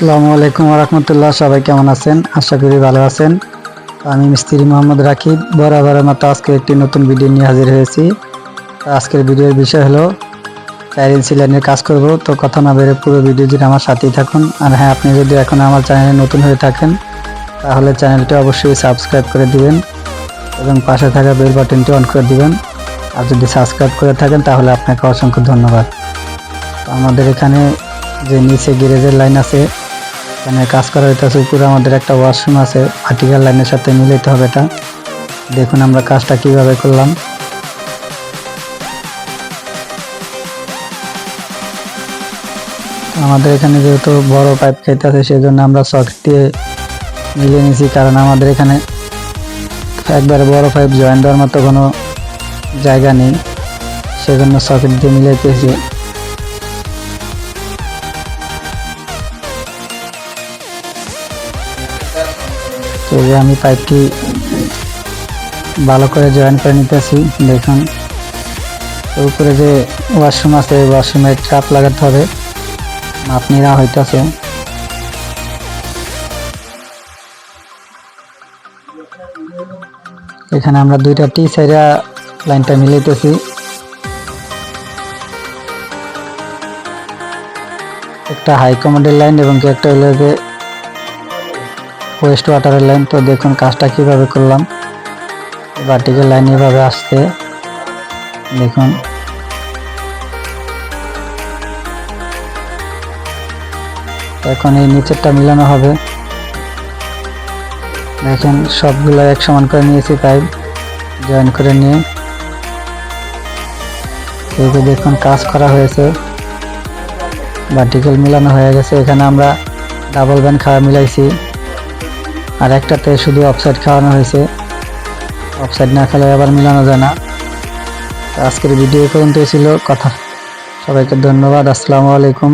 আসসালামু আলাইকুম ওয়া রাহমাতুল্লাহ। সবাই কেমন আছেন? আশা করি ভালো আছেন। আমি মিস্ত্রি মোহাম্মদ রাকিব বরাবরের মতো আজকে একটি নতুন ভিডিও নিয়ে হাজির হয়েছি। আজকের ভিডিওর বিষয় হলো 4 ইঞ্চি লাইনের কাজ করব। তো কথা না বেরিয়ে পুরো ভিডিও জুড়ে আমার সাথেই থাকুন। আর হ্যাঁ, আপনি যদি এখন আমার চ্যানেলে নতুন হয়ে থাকেন তাহলে চ্যানেলটি অবশ্যই সাবস্ক্রাইব করে দিবেন এবং পাশে থাকা বেল বাটনটি অন করে দিবেন। আর যদি সাবস্ক্রাইব করে থাকেন তাহলে আপনাকে অসংখ্য ধন্যবাদ। আমাদের এখানে যে নিচে গ্যারেজের লাইন আছে, এখানে কাজ করা হইতেছে। উপরে আমাদের একটা ওয়াশরুম আছে, ভার্টিক্যাল লাইনের সাথে মিলাইতে হবে এটা। দেখুন আমরা কাজটা কিভাবে করলাম। আমাদের এখানে যেহেতু বড় পাইপ খাইতেছে সেজন্য আমরা সকেট দিয়ে মিলিয়ে নিয়েছি, কারণ আমাদের এখানে একবারে বড় পাইপ জয়েন দেওয়ার মতো কোনো জায়গা নেই, সেজন্য সকেট দিয়ে মিলাইতেছি। তো এই যে আমি পাইপটি ভালো করে জয়েন করে নিতেছি। দেখুন উপরে যে ওয়াশরুম আছে, ওয়াশরুমে ট্রাপ লাগাতে হবে, মাপ নেওয়া হইতেছে। এখানে আমরা দুইটা টি সাইডা লাইনটা মিলাইতেছি। একটা হাই কমান্ডের লাইন এবং একটা হলো যে ওয়েস্ট ওয়াটারের লাইন। তো দেখুন কাজটা কিভাবে করলাম। ভার্টিক্যাল লাইন এভাবে আসছে, দেখুন। এখন এই নিচেরটা মিলানো হবে। দেখেন সবগুলো এক সমান করে নিয়েছি, পাইপ জয়েন করে নিয়ে এই যে দেখুন কাজ করা হয়েছে, ভার্টিক্যাল মিলানো হয়ে গেছে। এখানে আমরা ডাবল ব্যান্ড খাওয়া মিলাইছি, আর একটাতে শুধু অফসাইড খাওয়ানো হয়েছে। অফসাইড না খেলে আবার মিলানো যায় না। আজকের ভিডিও পর্যন্ত ছিল কথা। সবাইকে ধন্যবাদ। আসসালামু আলাইকুম।